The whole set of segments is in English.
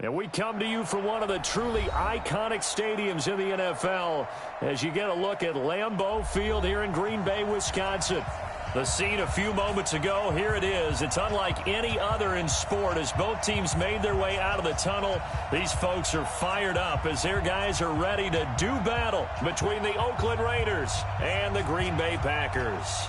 And we come to you from one of the truly iconic stadiums in the NFL as you get a look at Lambeau Field here in Green Bay, Wisconsin. The scene a few moments ago, here it is. It's unlike any other in sport as both teams made their way out of the tunnel. These folks are fired up as their guys are ready to do battle between the Oakland Raiders and the Green Bay Packers.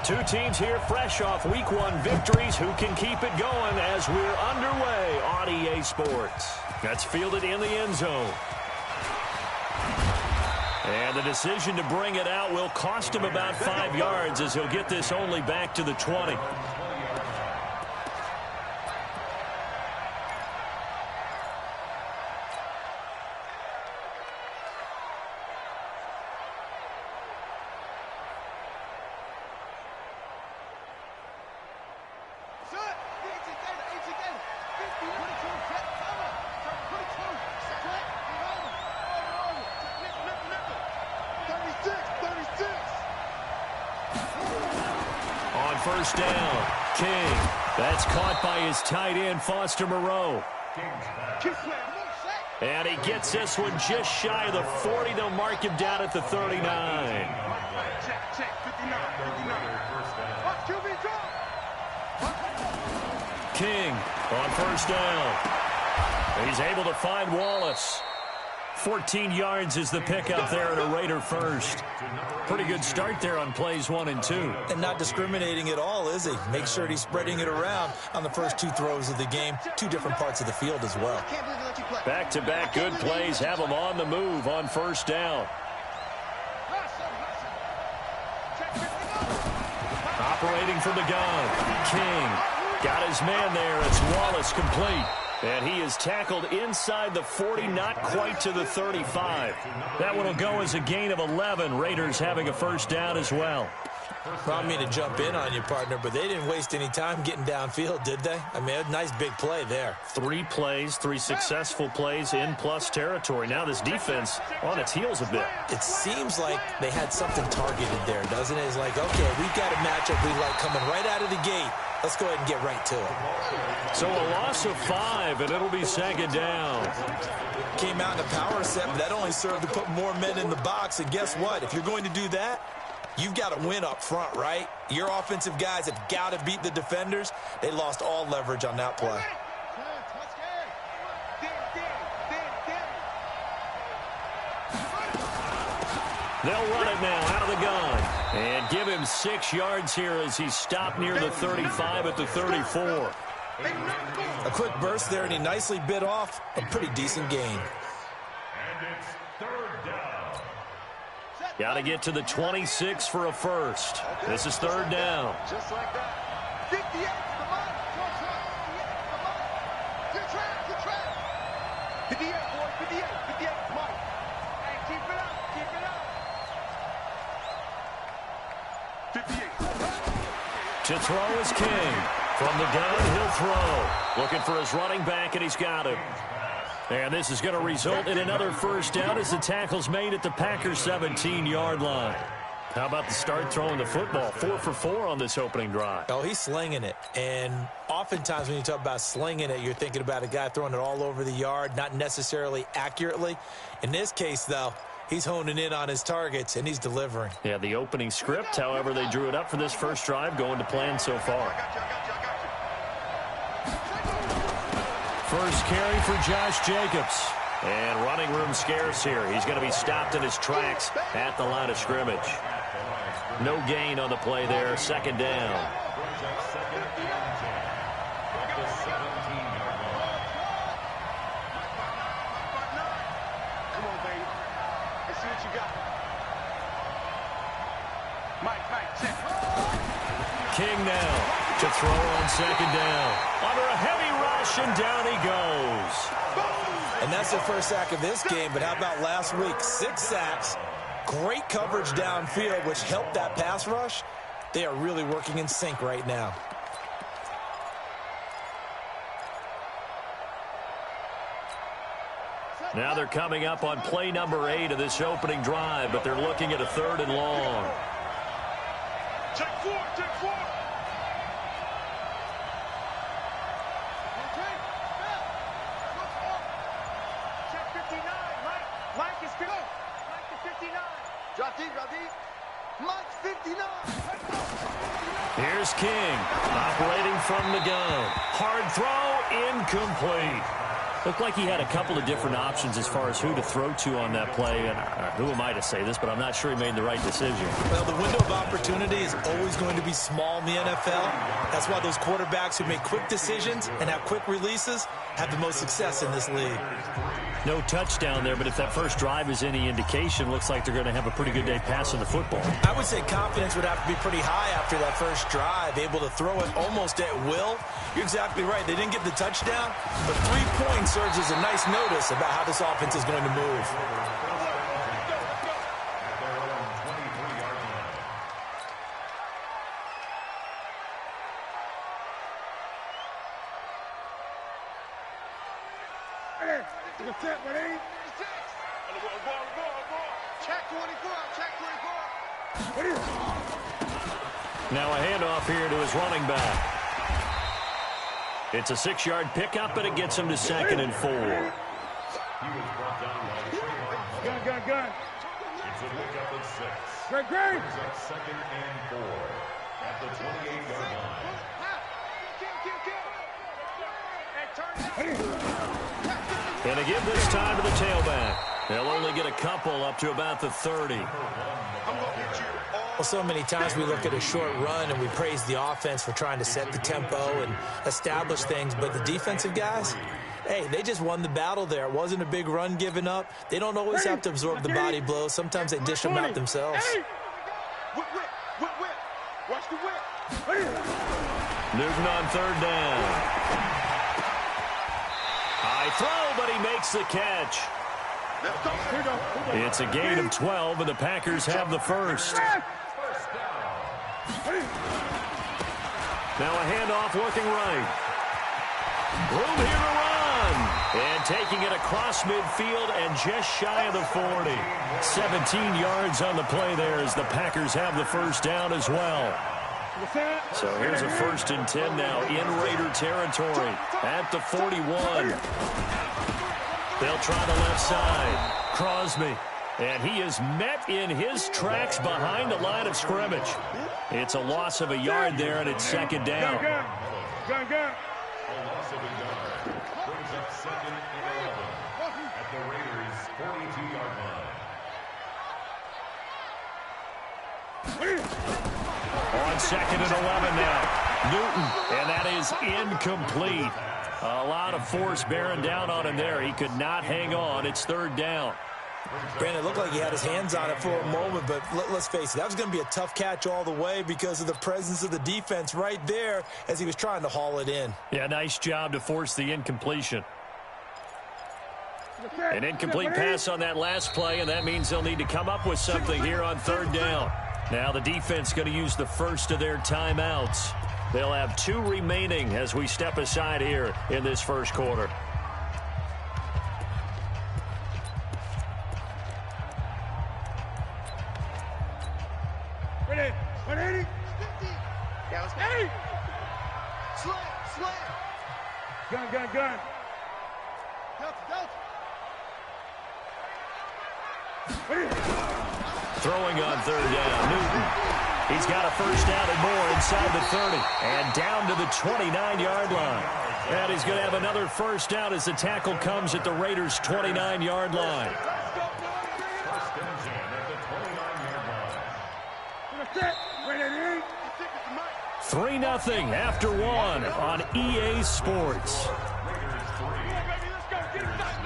Two teams here fresh off Week 1 victories. Who can keep it going as we're underway on EA Sports? That's fielded in the end zone. And the decision to bring it out will cost him about 5 yards as he'll get this only back to the 20. First down, King. That's caught by his tight end, Foster Moreau. And he gets this one just shy of the 40. They'll mark him down at the 39. King on first down. He's able to find Wallace. 14 yards is the pickup there at a Raider first. Pretty good start there on plays 1 and 2. And not discriminating at all, is he? Make sure he's spreading it around on the first 2 throws of the game. 2 different parts of the field as well. Back-to-back good plays have him on the move on first down. Operating from the gun. King got his man there. It's Wallace complete. And he is tackled inside the 40, not quite to the 35. That one will go as a gain of 11. Raiders having a first down as well. I don't mean to jump in on you, partner, but they didn't waste any time getting downfield, did they? I mean, a nice big play there. 3 plays, 3 successful plays in plus territory. Now this defense on its heels a bit. It seems like they had something targeted there, doesn't it? It's like, okay, we've got a matchup we like coming right out of the gate. Let's go ahead and get right to it. So a loss of 5, and it'll be second down. Came out in a power set, but that only served to put more men in the box. And guess what? If you're going to do that, you've got to win up front, right? Your offensive guys have got to beat the defenders. They lost all leverage on that play. They'll run it now out of the gun. And give him 6 yards here as he's stopped near the 35 at the 34. A quick burst there, and he nicely bit off a pretty decent gain. Got to get to the 26 for a first. This is third down. Just like that. 58, come on. 58, boy, 58, come on. Hey, keep it up, keep it up. 58. To throw is King. From the gun, he'll throw. Looking for his running back, and he's got it. And this is going to result in another first down as the tackle's made at the Packers' 17-yard line. How about the start throwing the football? 4 for 4 on this opening drive. Oh, he's slinging it. And oftentimes when you talk about slinging it, you're thinking about a guy throwing it all over the yard, not necessarily accurately. In this case, though, he's honing in on his targets, and he's delivering. Yeah, the opening script, however, they drew it up for this first drive, going to plan so far. First carry for Josh Jacobs. And running room scarce here. He's going to be stopped in his tracks at the line of scrimmage. No gain on the play there. Second down. Come on, baby. Let's see what you got. Mike, check. King now to throw on second down. Under a heavy rush, and down he goes. And that's their first sack of this game, but how about last week? 6 sacks, great coverage downfield, which helped that pass rush. They are really working in sync right now. Now they're coming up on play number 8 of this opening drive, but they're looking at a 3rd and long. Check 4, check 4. Check 59, Mike. Mike is 50. Mike is 59. Drop deep, drop deep. Mike's 59. Here's King, operating from the gun. Hard throw, incomplete. Looked like he had a couple of different options as far as who to throw to on that play. And who am I to say this, but I'm not sure he made the right decision. Well, the window of opportunity is always going to be small in the NFL. That's why those quarterbacks who make quick decisions and have quick releases have the most success in this league. No touchdown there, but if that first drive is any indication, looks like they're going to have a pretty good day passing the football. I would say confidence would have to be pretty high after that first drive, able to throw it almost at will. You're exactly right. They didn't get the touchdown, but 3 points serves as a nice notice about how this offense is going to move. Check 24, check 24. Now a handoff here to his running back. It's a 6-yard pickup, but it gets him to 2nd and 4. Gun. It's a pickup of 6. Great. Brings up 2nd and 4 at the 28-yard line. And they give this time to the tailback. They'll only get a couple up to about the 30. Well, so many times we look at a short run and we praise the offense for trying to set the tempo and establish things, but the defensive guys, hey, they just won the battle there. It wasn't a big run given up. They don't always have to absorb the body blows. Sometimes they dish them out themselves. Whip. Watch the whip. Newton on 3rd down. High throw, but he makes the catch. It's a gain of 12, and the Packers have the first. Now a handoff looking right. Room here to run. And taking it across midfield and just shy of the 40. 17 yards on the play there as the Packers have the first down as well. So here's a 1st and 10 now in Raider territory at the 41. They'll try the left side. Crosby. And he is met in his tracks behind the line of scrimmage. It's a loss of a yard there, and it's 2nd down. A loss of a yard. Brings up 2nd and 11 at the Raiders' 42-yard line. On 2nd and 11 now. Newton, and that is incomplete. A lot of force bearing down on him there. He could not hang on. It's 3rd down. Brandon, it looked like he had his hands on it for a moment, but let's face it, that was going to be a tough catch all the way because of the presence of the defense right there as he was trying to haul it in. Yeah, nice job to force the incompletion. An incomplete pass on that last play, and that means they'll need to come up with something here on 3rd down. Now the defense going to use the first of their timeouts. They'll have 2 remaining as we step aside here in this first quarter. Ready? 180. 50. Yeah, let's go. 80. Slam. Gun. Delta. Throwing on 3rd down, Newton. He's got a first down and more inside the 30 and down to the 29-yard line. And he's going to have another first down as the tackle comes at the Raiders' 29-yard line. First and 10 at the 29-yard line. 3-0 after 1 on EA Sports. Raiders 3.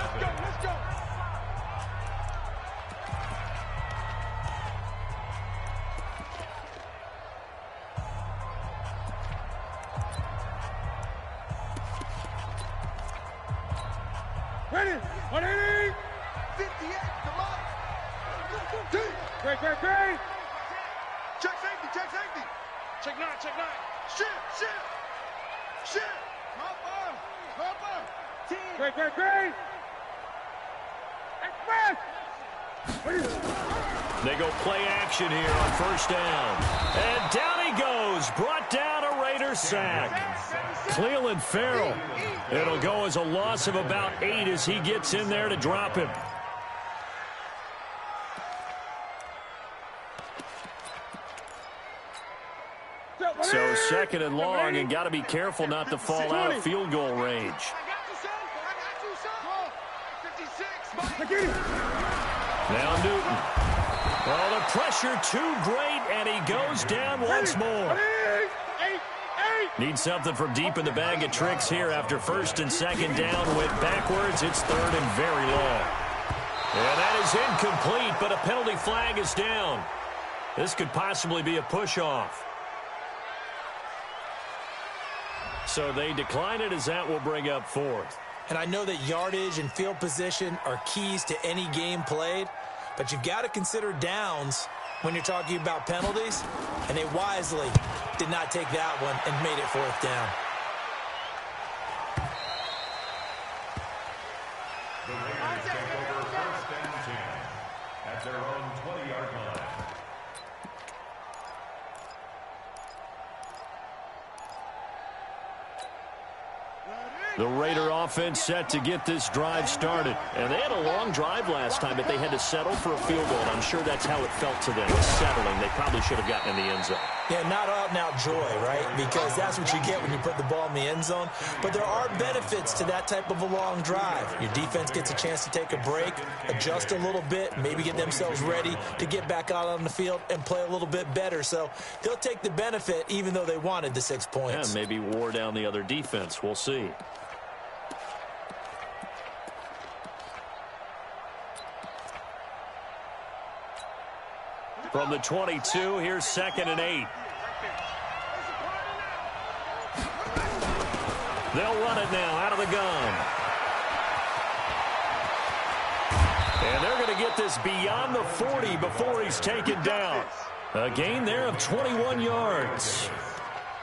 Let's go. Ready? 180. 58. Come on. Great. Check safety. Check 9. Shit. Hop on. Great. They go play action here on first down. And down he goes. Brought down a Raider sack. Cleveland Farrell. It'll go as a loss of about 8 as he gets in there to drop him. So second and long, and got to be careful not to fall out of field goal range. Now Newton. Well, the pressure too great, and he goes down once more. Needs something from deep in the bag of tricks here after first and second down. Went backwards. It's third and very long. And that is incomplete, but a penalty flag is down. This could possibly be a push-off. So they decline it as that will bring up fourth. And I know that yardage and field position are keys to any game played, but you've got to consider downs when you're talking about penalties, and they wisely did not take that one and made it fourth down. The Raiders take over first and 10 at their own 20-yard line. The Raider offense set to get this drive started. And they had a long drive last time, but they had to settle for a field goal. And I'm sure that's how it felt to them, settling. They probably should have gotten in the end zone. Yeah, not out-and-out joy, right? Because that's what you get when you put the ball in the end zone. But there are benefits to that type of a long drive. Your defense gets a chance to take a break, adjust a little bit, maybe get themselves ready to get back out on the field and play a little bit better. So they'll take the benefit even though they wanted the 6 points. Yeah, maybe wore down the other defense. We'll see. From the 22, here's second and 8. They'll run it now out of the gun. And they're going to get this beyond the 40 before he's taken down. A gain there of 21 yards.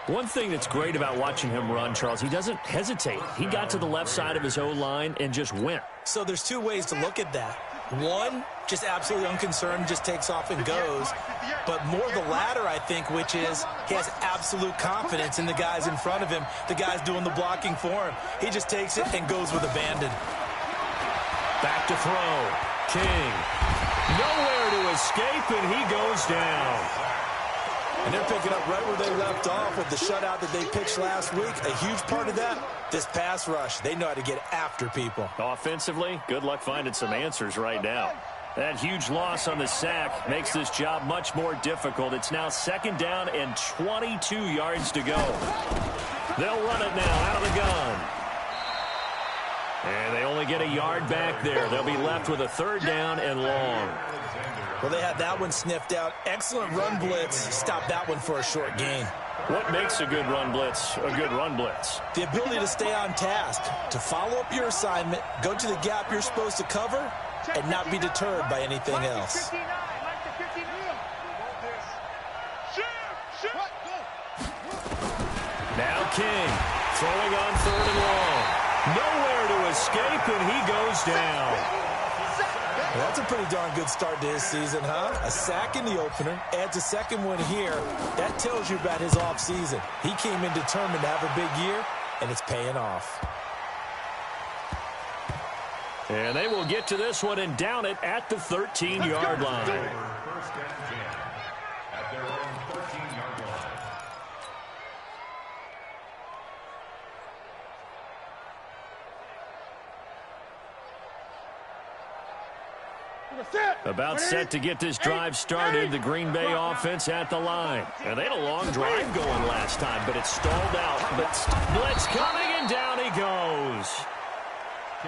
One thing that's great about watching him run, Charles, he doesn't hesitate. He got to the left side of his O-line and just went. So there's two ways to look at that. One, just absolutely unconcerned, just takes off and goes. But more the latter, I think, which is he has absolute confidence in the guys in front of him, the guys doing the blocking for him. He just takes it and goes with abandon. Back to throw. King. Nowhere to escape, and he goes down. And they're picking up right where they left off with the shutout that they pitched last week. A huge part of that, this pass rush. They know how to get after people. Offensively, good luck finding some answers right now. That huge loss on the sack makes this job much more difficult. It's now second down and 22 yards to go. They'll run it now out of the gun. And they only get a yard back there. They'll be left with a third down and long. Well, they had that one sniffed out. Excellent run blitz. Stop that one for a short gain. What makes a good run blitz a good run blitz? The ability to stay on task, to follow up your assignment, go to the gap you're supposed to cover, and not be deterred by anything else. Now King throwing on third and long. Nowhere to escape, and he goes down. Well, that's a pretty darn good start to his season, huh? A sack in the opener, adds a second one here. That tells you about his offseason. He came in determined to have a big year, and it's paying off. And they will get to this one and down it at the 13-yard line. First and 10 at their own 13-yard line. About set to get this drive started. The Green Bay offense at the line. And they had a long drive going last time, but it stalled out. But blitz coming, and down he goes.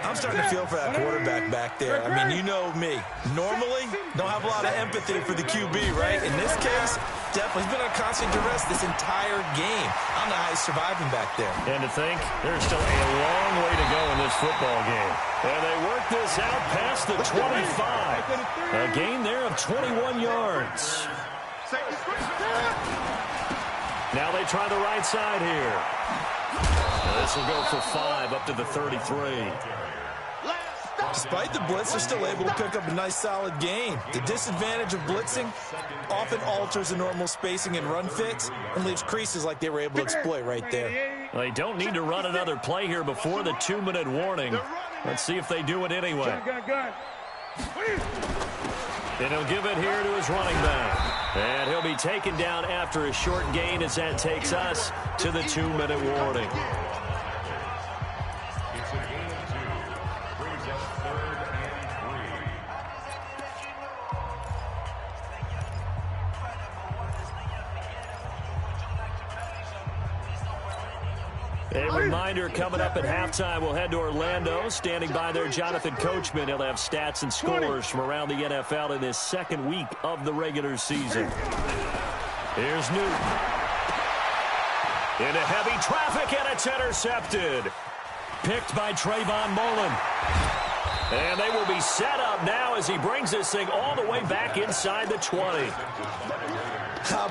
I'm starting to feel for that quarterback back there. I mean, you know me. Normally, don't have a lot of empathy for the QB, right? In this case, definitely he's been on constant duress this entire game. I don't know how he's surviving back there. And to think, there's still a long way to go in this football game. And they work this out past the 25. A gain there of 21 yards. Now they try the right side here. This will go for 5 up to the 33. Despite the blitz, they're still able to pick up a nice, solid gain. The disadvantage of blitzing often alters the normal spacing and run fits and leaves creases like they were able to exploit right there. They don't need to run another play here before the 2-minute warning. Let's see if they do it anyway. And he'll give it here to his running back. And he'll be taken down after a short gain as that takes us to the 2-minute warning. It's a gain of 2. Brings up 3rd and 3. A reminder, coming up at halftime, we'll head to Orlando. Standing by there, Jonathan Coachman. He'll have stats and scores from around the NFL in this second week of the regular season. Here's Newton. Into heavy traffic, and it's intercepted. Picked by Trayvon Mullen. And they will be set up now as he brings this thing all the way back inside the 20.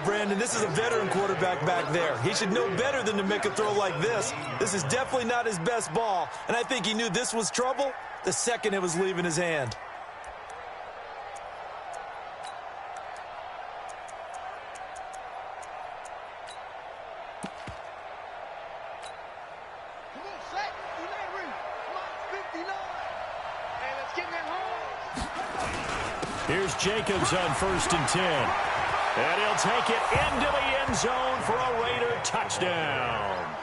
Brandon, this is a veteran quarterback back there. He should know better than to make a throw like this. This is definitely not his best ball, and I think he knew this was trouble the second it was leaving his hand. Here's Jacobs on 1st and 10. And he'll take it into the end zone for a Raider touchdown.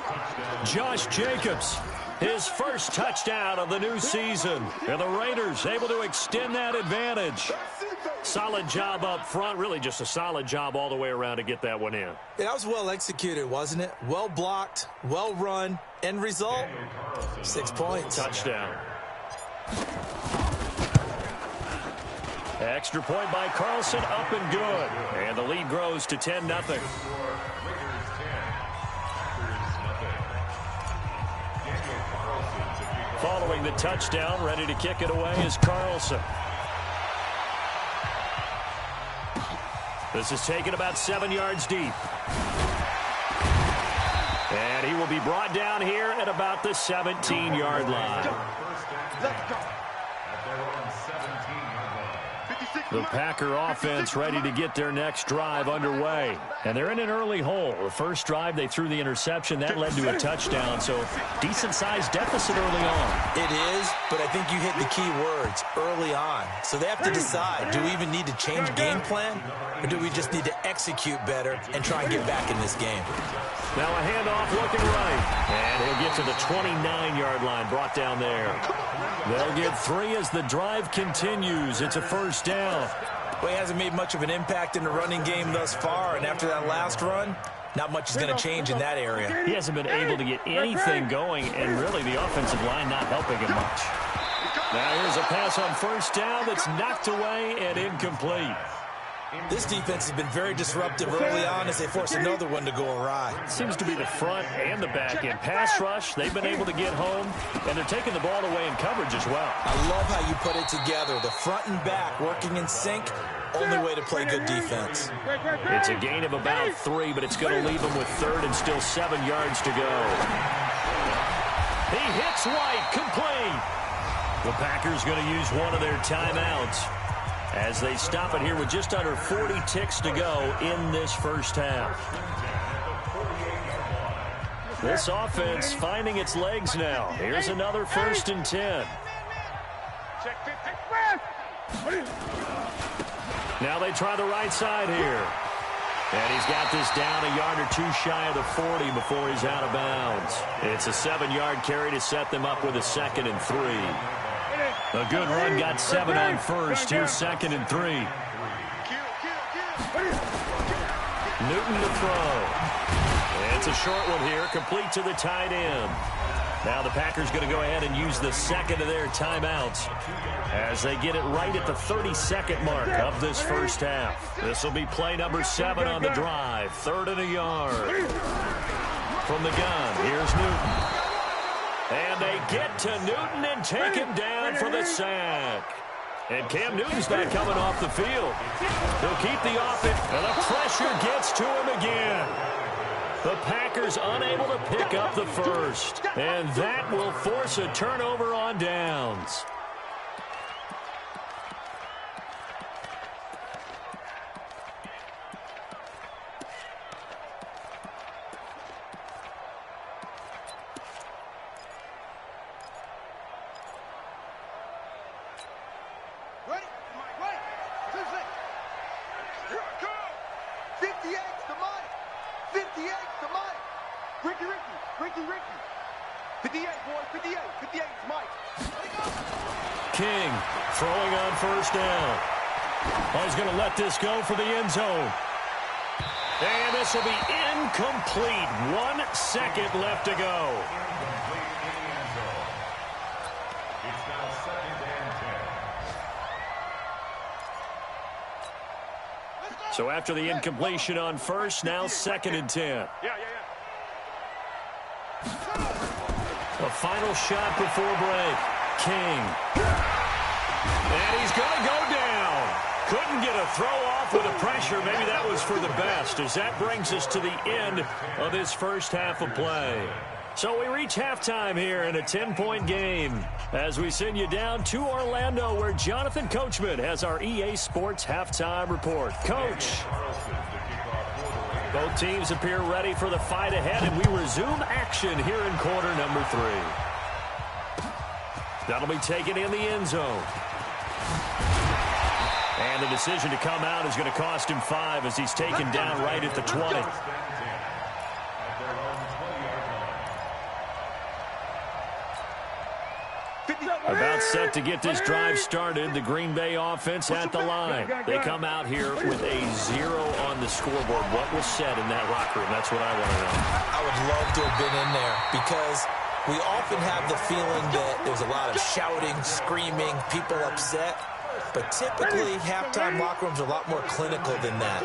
Josh Jacobs, his first touchdown of the new season. And the Raiders able to extend that advantage. Solid job up front. Really just a solid job all the way around to get that one in. That was well executed, wasn't it? Well blocked, well run. End result, 6 points. Touchdown. Extra point by Carlson, up and good. And the lead grows to 10-0. Following the touchdown, ready to kick it away is Carlson. This is taken about 7 yards deep. And he will be brought down here at about the 17-yard line. Let's go. The Packer offense ready to get their next drive underway. And they're in an early hole. The first drive, they threw the interception. That led to a touchdown, so decent-sized deficit early on. It is, but I think you hit the key words, early on. So they have to decide, do we even need to change game plan, or do we just need to execute better and try and get back in this game? Now a handoff looking right. And he'll get to the 29-yard line, brought down there. They'll get 3 as the drive continues. It's a first down. Well, he hasn't made much of an impact in the running game thus far, and after that last run, not much is going to change in that area. He hasn't been able to get anything going, and really the offensive line not helping him much. Now here's a pass on first down that's knocked away and incomplete. This defense has been very disruptive early on as they force another one to go awry. Seems to be the front and the back end. Pass rush, they've been able to get home, and they're taking the ball away in coverage as well. I love how you put it together. The front and back working in sync, only way to play good defense. It's a gain of about 3, but it's going to leave them with 3rd and still 7 yards to go. He hits White, complete. The Packers going to use one of their timeouts as they stop it here with just under 40 ticks to go in this first half. This offense finding its legs now. Here's another 1st and 10. Now they try the right side here. And he's got this down a yard or 2 shy of the 40 before he's out of bounds. It's a 7-yard carry to set them up with a 2nd and 3. A good run got 7 on first. Here's 2nd and 3. Newton to throw. It's a short one here, complete to the tight end. Now the Packers going to go ahead and use the 2nd of their timeouts as they get it right at the 32nd mark of this first half. This will be play number 7 on the drive. 3rd and a yard. From the gun, here's Newton. And they get to Newton and take him down for the sack. And Cam Newton's not coming off the field. He'll keep the offense, and the pressure gets to him again. The Packers unable to pick up the first. And that will force a turnover on downs. to Mike. Ricky. 58, boys, 58. 58 is Mike. King throwing on first down. Oh, he's going to let this go for the end zone. And this will be incomplete. 1 second left to go. It's now 2nd and 10. So after the incompletion on first, now 2nd and 10. Yeah. A final shot before break. King. And he's going to go down. Couldn't get a throw off with the pressure. Maybe that was for the best, as that brings us to the end of this first half of play. So we reach halftime here in a 10-point game as we send you down to Orlando, where Jonathan Coachman has our EA Sports halftime report. Coach. Both teams appear ready for the fight ahead, and we resume action here in quarter number 3. That'll be taken in the end zone. And the decision to come out is going to cost him 5 as he's taken down right at the 20. About set to get this drive started, the Green Bay offense at the line. They come out here with a 0 on the scoreboard. What was said in that locker room? That's what I want to know. I would love to have been in there, because we often have the feeling that there's a lot of shouting, screaming, people upset. But typically, halftime locker rooms are a lot more clinical than that.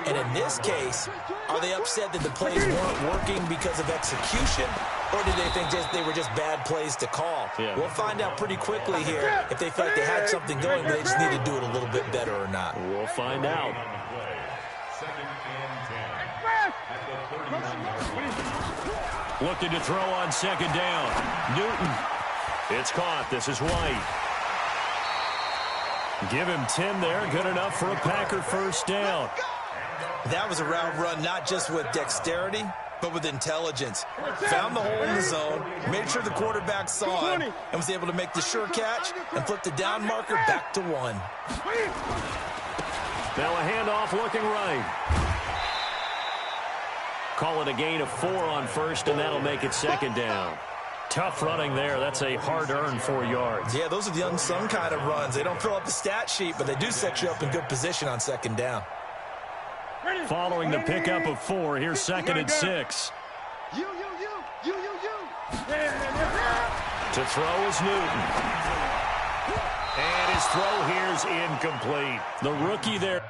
And in this case, are they upset that the plays weren't working because of execution? Or do they think they were just bad plays to call? Yeah. We'll find out pretty quickly here if they felt like they had something going, but they just need to do it a little bit better or not. We'll find out. 2nd and 10. At the 39-yard line. Looking to throw on second down. Newton. It's caught. This is White. Give him 10 there. Good enough for a Packer first down. That was a route run not just with dexterity, but with intelligence. Found the hole in the zone, made sure the quarterback saw him, and was able to make the sure catch and flip the down marker back to 1. Now a handoff looking right. Call it a gain of 4 on first, and that'll make it 2nd down. Tough running there. That's a hard-earned 4 yards. Yeah, those are the unsung kind of runs. They don't fill up the stat sheet, but they do set you up in good position on 2nd down. Following the pickup of 4, here's 2nd and 6. You. To throw is Newton. And his throw here is incomplete. The rookie there.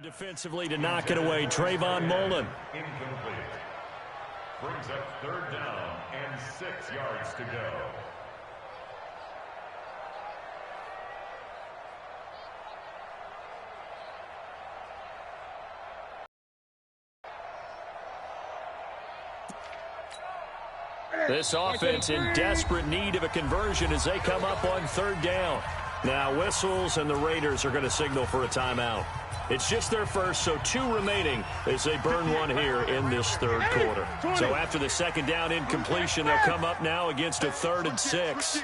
Defensively to knock it away, Trayvon Mullen. Incomplete. Brings up 3rd down and 6 yards to go. This offense in desperate need of a conversion as they come up on 3rd down. Now whistles, and the Raiders are going to signal for a timeout. It's just their first, so 2 remaining as they burn 1 here in this 3rd quarter. So after the 2nd down incompletion, they'll come up now against a 3rd and 6.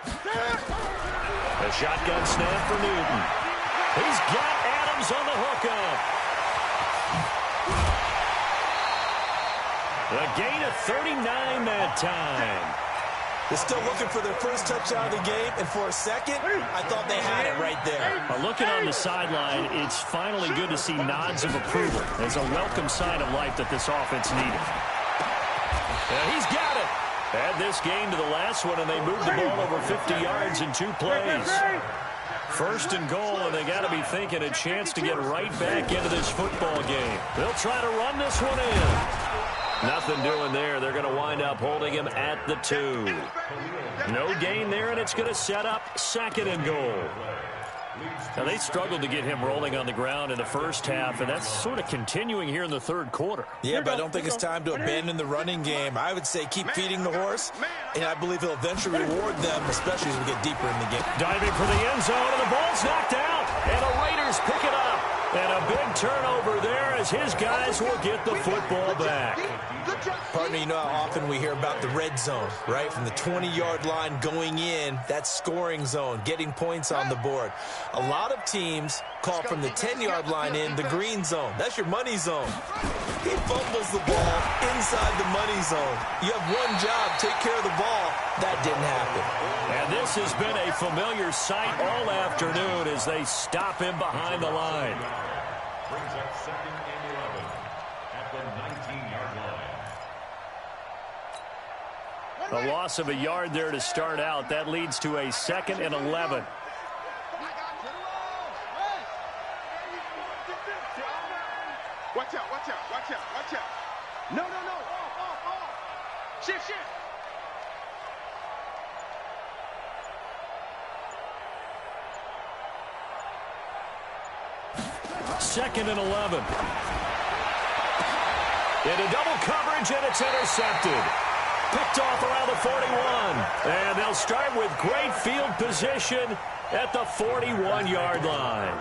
A shotgun snap for Newton. He's got Adams on the hookup. A gain of 39 that time. They're still looking for their first touchdown of the game, and for a second, I thought they had it right there. Looking on the sideline, it's finally good to see nods of approval. It's a welcome sign of life that this offense needed. And he's got it. Add this game to the last one, and they moved the ball over 50 yards in 2 plays. 1st and goal, and they got to be thinking a chance to get right back into this football game. They'll try to run this one in. Nothing doing there. They're going to wind up holding him at the 2. No gain there, and it's going to set up 2nd and goal. Now, they struggled to get him rolling on the ground in the first half, and that's sort of continuing here in the 3rd quarter. Yeah, but I don't think it's time to abandon the running game. I would say keep feeding the horse, and I believe he'll eventually reward them, especially as we get deeper in the game. Diving for the end zone, and the ball's knocked out, and the Raiders pick it up. And a big turnover there as his guys will get the football back. Partner, you know how often we hear about the red zone, right? From the 20-yard line going in, that's scoring zone, getting points on the board. A lot of teams call from the 10-yard line in the green zone. That's your money zone. He fumbles the ball inside the money zone. You have one job, take care of the ball. That didn't happen. And this has been a familiar sight all afternoon as they stop him behind the line. Brings up 2nd and 11 at the 19-yard line. A loss of a yard there to start out. That leads to a 2nd and 11. Watch out, watch out, watch out, watch out. No, no, no. Off. Shift, shift. Second and 11. Into double coverage, and it's intercepted. Picked off around the 41. And they'll start with great field position at the 41-yard line.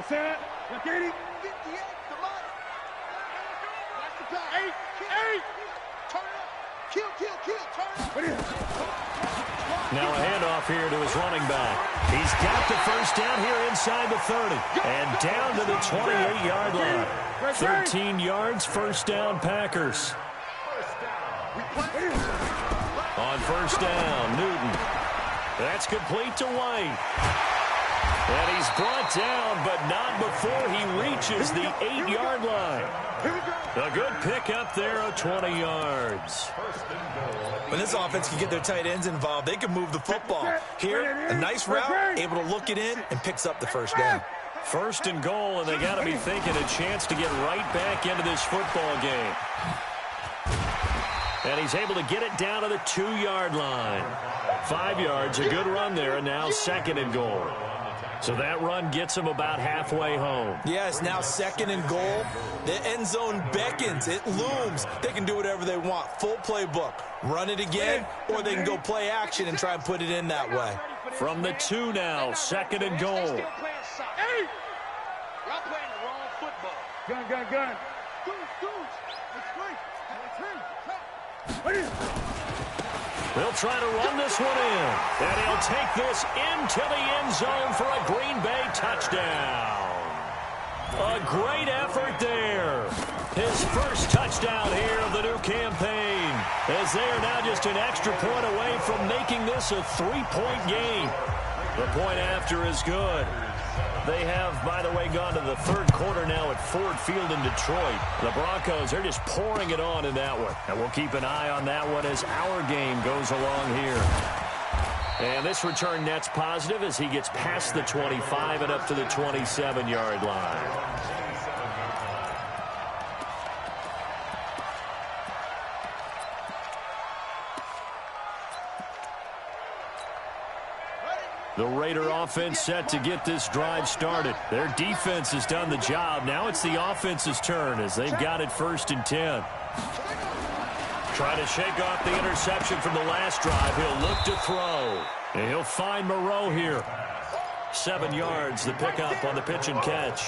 Set. 58, come on. Watch the pass. 8. Turn it up. Kill, turn it up. Now a handoff here to his running back. He's got the first down here inside the 30. And down to the 28-yard line. 13 yards, first down, Packers. On first down, Newton. That's complete to White. And he's brought down, but not before he reaches the 8-yard line. A good pickup there of 20 yards. When this offense can get their tight ends involved, they can move the football. Here, a nice route, able to look it in, and picks up the first down. First and goal, and they got to be thinking a chance to get right back into this football game. And he's able to get it down to the 2-yard line. 5 yards, a good run there, and now 2nd and goal. So that run gets him about halfway home. Yeah, it's now 2nd and goal. The end zone beckons. It looms. They can do whatever they want. Full playbook. Run it again, or they can go play action and try and put it in that way. From the 2 now, 2nd and goal. Y'all playing the wrong football. Gun. They'll try to run this one in. And he'll take this into the end zone for a Green Bay touchdown. A great effort there. His first touchdown here of the new campaign, as they are now just an extra point away from making this a 3-point game. The point after is good. They have, by the way, gone to the 3rd quarter now at Ford Field in Detroit. The Broncos are just pouring it on in that one. And we'll keep an eye on that one as our game goes along here. And this return net's positive as he gets past the 25 and up to the 27-yard line. The Raider offense set to get this drive started. Their defense has done the job. Now it's the offense's turn as they've got it 1st and 10. Trying to shake off the interception from the last drive. He'll look to throw. And he'll find Moreau here. 7 yards, the pickup on the pitch and catch.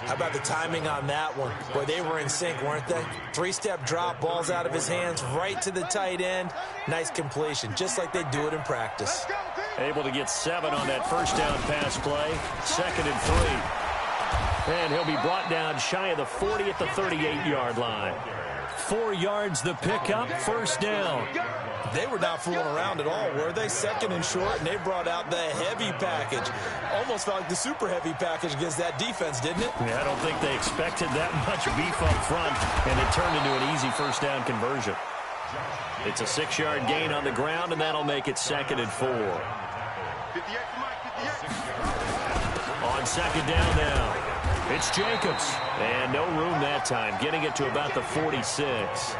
How about the timing on that one? Boy, they were in sync, weren't they? 3-step drop, balls out of his hands, right to the tight end. Nice completion, just like they do it in practice. Able to get 7 on that first down pass play. 2nd and 3. And he'll be brought down shy of the 40 at the 38-yard line. 4 yards the pickup, first down. They were not fooling around at all, were they? 2nd and short, and they brought out the heavy package. Almost felt like the super heavy package against that defense, didn't it? Yeah, I don't think they expected that much beef up front, and it turned into an easy first down conversion. It's a 6-yard gain on the ground, and that'll make it 2nd and 4. 58 for Mike, 58. On 2nd down now, it's Jacobs. And no room that time, getting it to about the 46.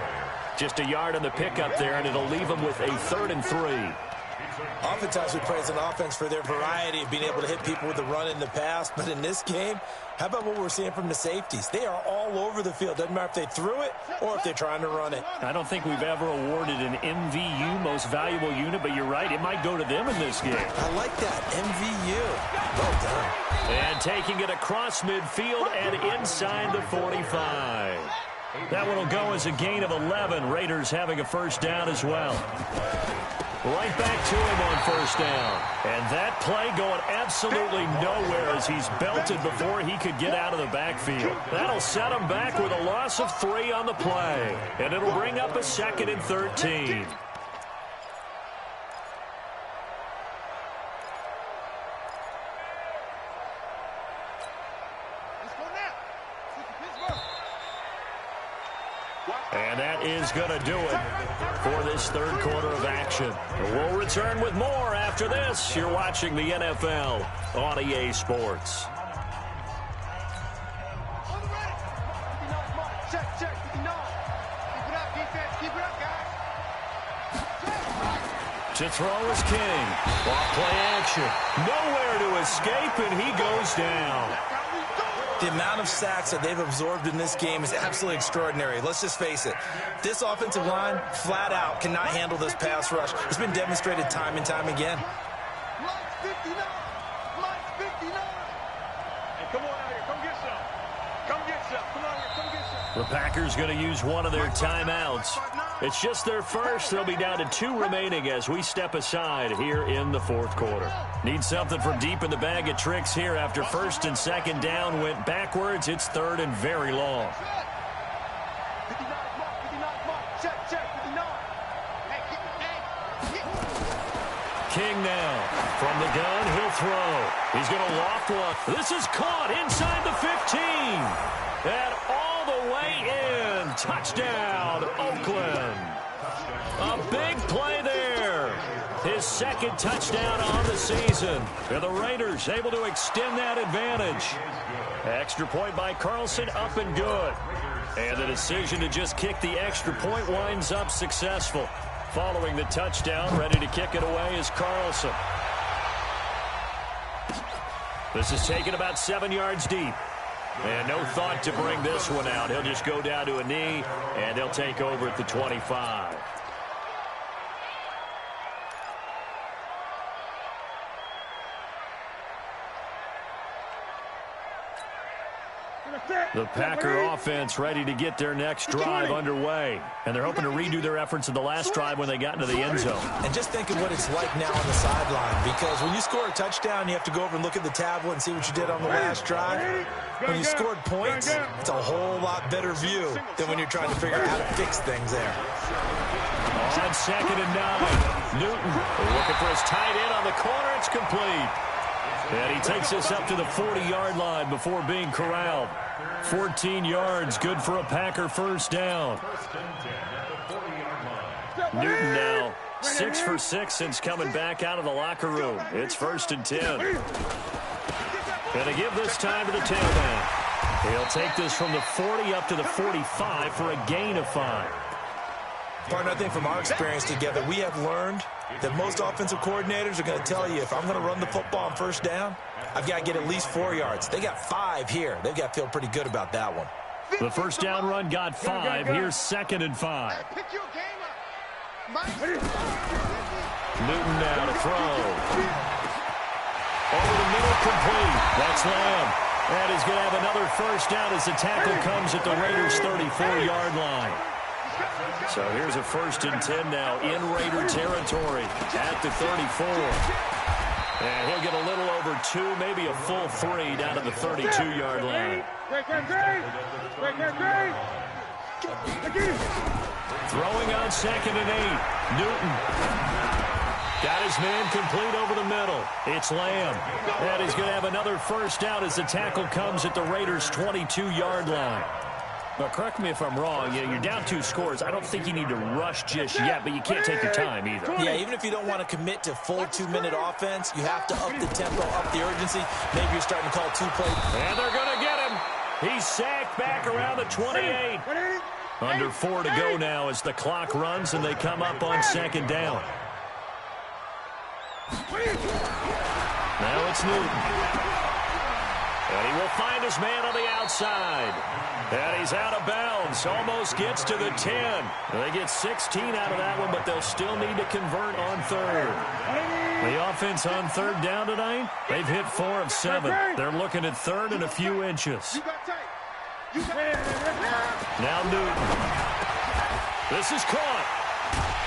Just a yard on the pickup there, and it'll leave them with a 3rd and 3. Oftentimes we praise an offense for their variety of being able to hit people with the run in the pass. But in this game, how about what we're seeing from the safeties? They are all over the field. Doesn't matter if they threw it or if they're trying to run it. I don't think we've ever awarded an MVU, most valuable unit, but you're right, it might go to them in this game. I like that, MVU. Well done. And taking it across midfield and inside the 45. That one will go as a gain of 11. Raiders having a 1st down as well. Right back to him on 1st down. And that play going absolutely nowhere as he's belted before he could get out of the backfield. That'll set him back with a loss of 3 on the play. And it'll bring up a 2nd and 13. And that is going to do it for this 3rd quarter of action. We'll return with more after this. You're watching the NFL on EA Sports. Check, 59. Keep it up, defense. Keep it up, guys. To throw is King. Off play action. Nowhere to escape, and he goes down. The amount of sacks that they've absorbed in this game is absolutely extraordinary. Let's just face it. This offensive line, flat out, cannot handle this pass rush. It's been demonstrated time and time again. Mike's 59. Mike's 59. Hey, come on out here. Come get some. Come get some. Come on here. Come get some. The Packers going to use one of their timeouts. It's just their first. They'll be down to 2 remaining as we step aside here in the 4th quarter. Need something from deep in the bag of tricks here after 1st and 2nd down went backwards. It's 3rd and very long. 59 Mike. Check, 59. Hey, King now. From the gun, he'll throw. He's going to loft one. This is caught inside the 15. And all the way in. Touchdown, Oakland. A big play there. His 2nd touchdown on the season. And the Raiders able to extend that advantage. Extra point by Carlson, up and good. And the decision to just kick the extra point winds up successful. Following the touchdown, ready to kick it away is Carlson. This is taken about 7 yards deep. And no thought to bring this one out. He'll just go down to a knee, and he'll take over at the 25. The Packer offense ready to get their next drive underway. And they're hoping to redo their efforts in the last drive when they got into the end zone. And just think of what it's like now on the sideline. Because when you score a touchdown, you have to go over and look at the tablet and see what you did on the last drive. When you scored points, it's a whole lot better view than when you're trying to figure out how to fix things there. On 2nd and 9, Newton looking for his tight end on the corner. It's complete. And he takes us up to the 40-yard line before being corralled. 14 yards, good for a Packer 1st down. Newton now 6 for 6 since coming back out of the locker room. It's 1st and 10. Going to give this time to the tailback. He'll take this from the 40 up to the 45 for a gain of 5. Partner, I think from our experience together, we have learned that most offensive coordinators are going to tell you, if I'm going to run the football on 1st down, I've got to get at least 4 yards. They got 5 here. They've got to feel pretty good about that one. The 1st down run got 5. Here's 2nd and 5. Pick your game up. Newton now to throw. Over the middle, complete. That's Lamb. And he's going to have another 1st down as the tackle comes at the Raiders' 34-yard line. So here's a 1st and 10 now in Raider territory at the 34. And he'll get a little over 2, maybe a full 3 down to the 32-yard line. Throwing on 2nd and 8. Newton got his man complete over the middle. It's Lamb. And he's going to have another 1st down as the tackle comes at the Raiders' 22-yard line. Well, correct me if I'm wrong. You're down 2 scores. I don't think you need to rush just yet, but you can't take your time either. Yeah, even if you don't want to commit to full 2-minute offense, you have to up the tempo, up the urgency. Maybe you're starting to call 2-play. And they're going to get him. He's sacked back around the 28. Under 4 to go now as the clock runs and they come up on 2nd down. Now it's Newton. And he will find his man on the outside. And he's out of bounds. Almost gets to the 10. They get 16 out of that one, but they'll still need to convert on 3rd. The offense on 3rd down tonight, they've hit 4 of 7. They're looking at 3rd and a few inches. Now Newton. This is caught.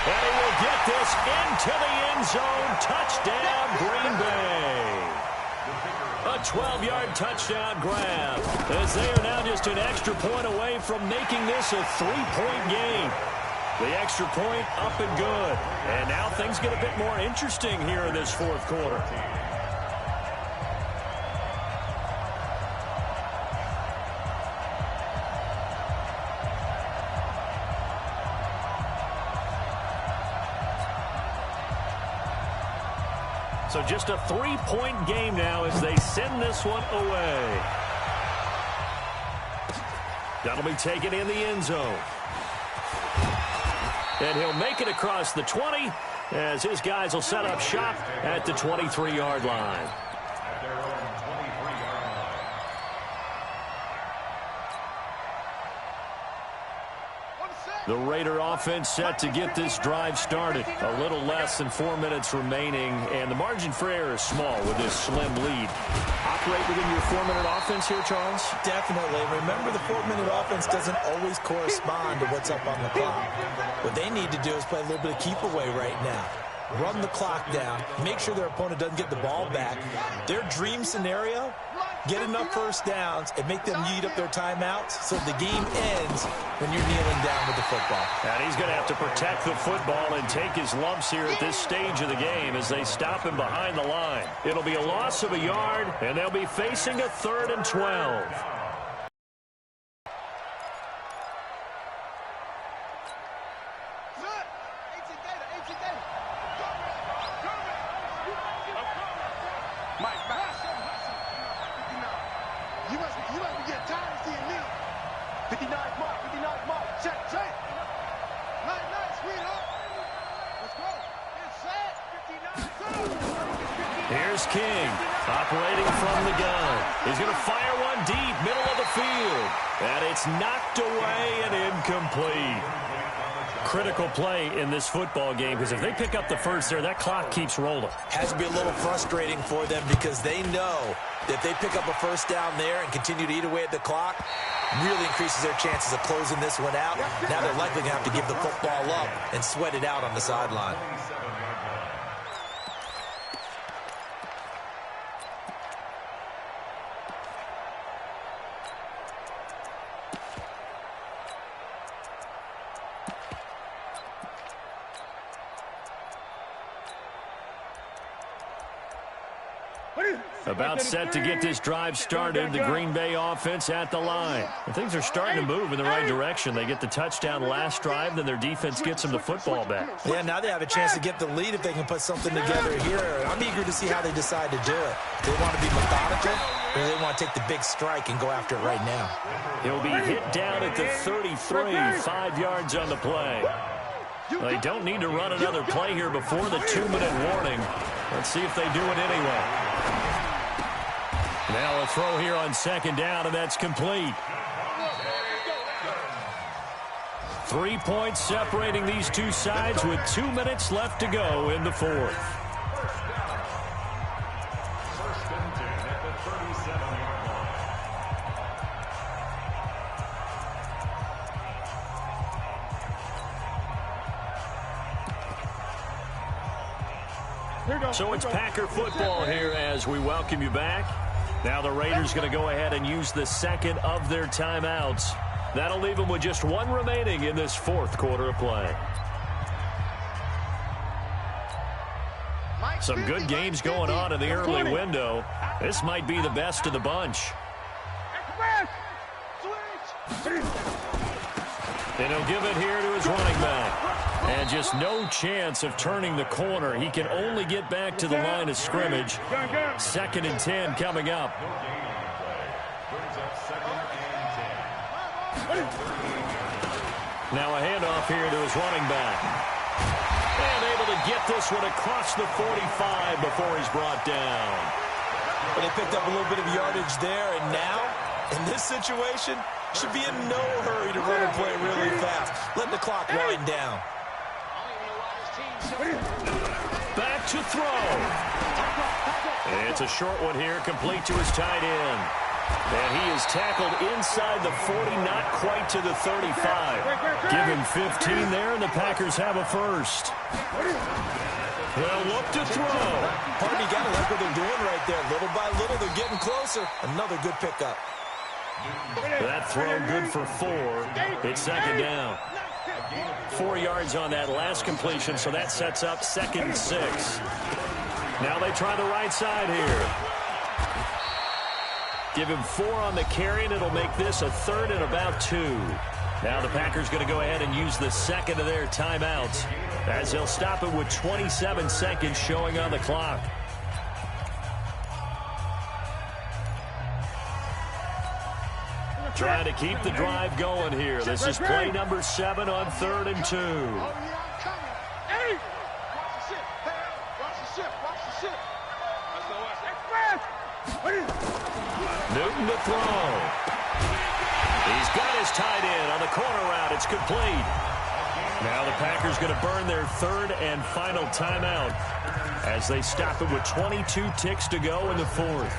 And he will get this into the end zone. Touchdown, Green Bay. A 12-yard touchdown grab, as they are now just an extra point away from making this a 3-point game. The extra point up and good. And now things get a bit more interesting here in this 4th quarter. So just a 3-point game now as they send this one away. That'll be taken in the end zone. And he'll make it across the 20 as his guys will set up shop at the 23-yard line. The Raider offense set to get this drive started. A little less than 4 minutes remaining, and the margin for error is small with this slim lead. Operate within your 4-minute offense here, Charles? Definitely. Remember, the 4-minute offense doesn't always correspond to what's up on the clock. What they need to do is play a little bit of keep away right now. Run the clock down. Make sure their opponent doesn't get the ball back. Their dream scenario, get enough first downs and make them eat up their timeouts so the game ends when you're kneeling down with the football. And he's going to have to protect the football and take his lumps here at this stage of the game as they stop him behind the line. It'll be a loss of a yard, and they'll be facing a 3rd and 12. Here's King, operating from the gun. He's going to fire one deep, middle of the field. And it's knocked away and incomplete. Critical play in this football game, because if they pick up the first there, that clock keeps rolling. Has to be a little frustrating for them because they know that if they pick up a first down there and continue to eat away at the clock, really increases their chances of closing this one out. Now they're likely going to have to give the football up and sweat it out on the sideline. About set to get this drive started, the Green Bay offense at the line. And things are starting to move in the right direction. They get the touchdown last drive, then their defense gets them the football back. Yeah, now they have a chance to get the lead if they can put something together here. I'm eager to see how they decide to do it. They want to be methodical, or they want to take the big strike and go after it right now. He'll be hit down at the 33, 5 yards on the play. They don't need to run another play here before the 2-minute warning. Let's see if they do it anyway. Now a throw here on 2nd down, and that's complete. 3 points separating these two sides with 2 minutes left to go in the 4th. First and 10 at the 37-yard line. So it's Packer football here as we welcome you back. Now the Raiders going to go ahead and use the second of their timeouts. That'll leave them with just one remaining in this 4th quarter of play. Some good games going on in the early window. This might be the best of the bunch. And he'll give it here to his running back. And just no chance of turning the corner. He can only get back to the line of scrimmage. 2nd and 10 coming up. Now a handoff here to his running back. And able to get this one across the 45 before he's brought down. But they picked up a little bit of yardage there, and now, in this situation, should be in no hurry to run and play really fast. Let the clock wind down. Back to throw. It's a short one here, complete to his tight end. And he is tackled inside the 40, not quite to the 35. Give him 15 there, and the Packers have a first. They'll look to throw. Harden, you got to like what they're doing right there. Little by little, they're getting closer. Another good pickup. That throw good for 4. It's 2nd down. 4 yards on that last completion, so that sets up 2nd and 6. Now they try the right side here. Give him 4 on the carry, and it'll make this a 3rd and about 2. Now the Packers going to go ahead and use the second of their timeouts, as they'll stop it with 27 seconds showing on the clock. Trying to keep the drive going here. This is play number 7 on 3rd and 2. Newton to throw. He's got his tight end on the corner route. It's complete. Now the Packers going to burn their 3rd and final timeout as they stop it with 22 ticks to go in the 4th.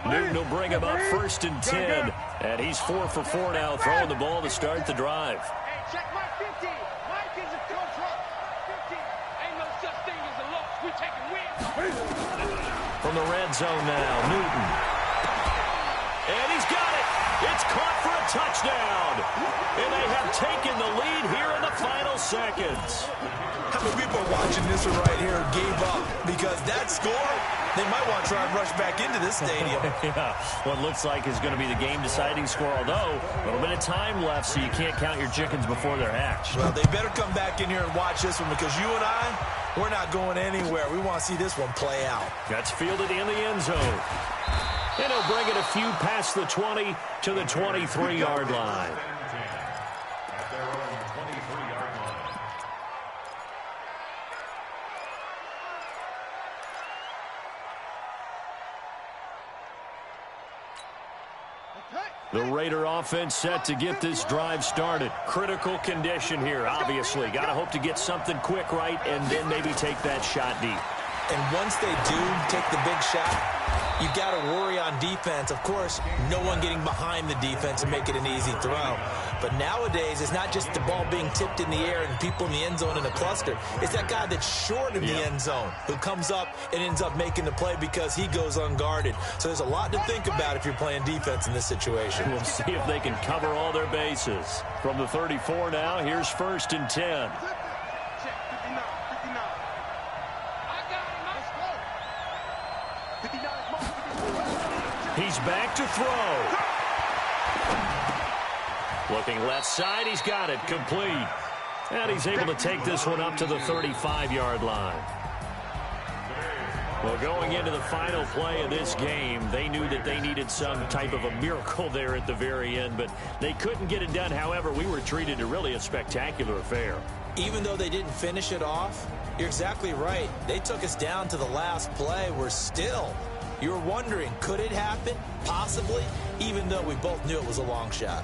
Newton will bring him up 1st and 10. And he's 4 for 4 now, throwing the ball to start the drive. Hey, check my 50. Mike is a coach. 50. Ain't no such thing as a loss. We taking wins. From the red zone now, Newton. And he's got it. It's caught for a touchdown. And they have taken the lead here in the final seconds. How many people are watching this one right here gave up? Because that score, they might want to try and rush back into this stadium. Yeah, what looks like is going to be the game-deciding score, although a little bit of time left, so you can't count your chickens before they're hatched. Well, they better come back in here and watch this one, because you and I, we're not going anywhere. We want to see this one play out. That's fielded in the end zone. And he'll bring it a few past the 20 to the 23-yard line. The Raider offense set to get this drive started. Critical condition here, obviously. Got to hope to get something quick right and then maybe take that shot deep. And once they do take the big shot, you've got to worry on defense. Of course, no one getting behind the defense and make it an easy throw. But nowadays, it's not just the ball being tipped in the air and people in the end zone in a cluster. It's that guy that's short in the end zone who comes up and ends up making the play because he goes unguarded. So there's a lot to think about if you're playing defense in this situation. We'll see if they can cover all their bases. From the 34 now, here's 1st and 10. He's back to throw. Looking left side, he's got it, complete. And he's able to take this one up to the 35-yard line. Well, going into the final play of this game, they knew that they needed some type of a miracle there at the very end, but they couldn't get it done. However, we were treated to really a spectacular affair. Even though they didn't finish it off, you're exactly right. They took us down to the last play. We're still... You were wondering, could it happen? Possibly, even though we both knew it was a long shot.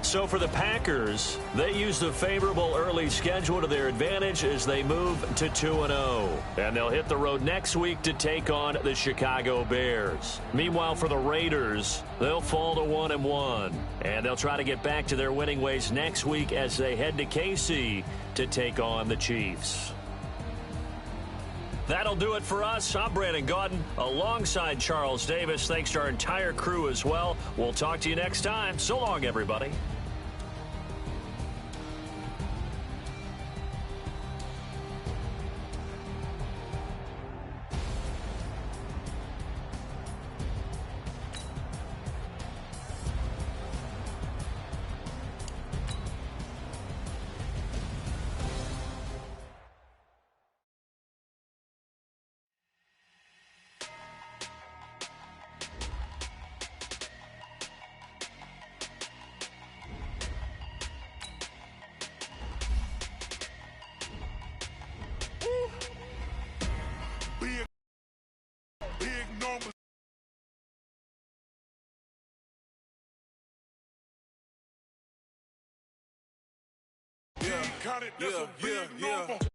So for the Packers, they use the favorable early schedule to their advantage as they move to 2-0. And they'll hit the road next week to take on the Chicago Bears. Meanwhile, for the Raiders, they'll fall to 1-1. And they'll try to get back to their winning ways next week as they head to KC to take on the Chiefs. That'll do it for us. I'm Brandon Gaudin alongside Charles Davis. Thanks to our entire crew as well. We'll talk to you next time. So long, everybody. iconic, this a big number.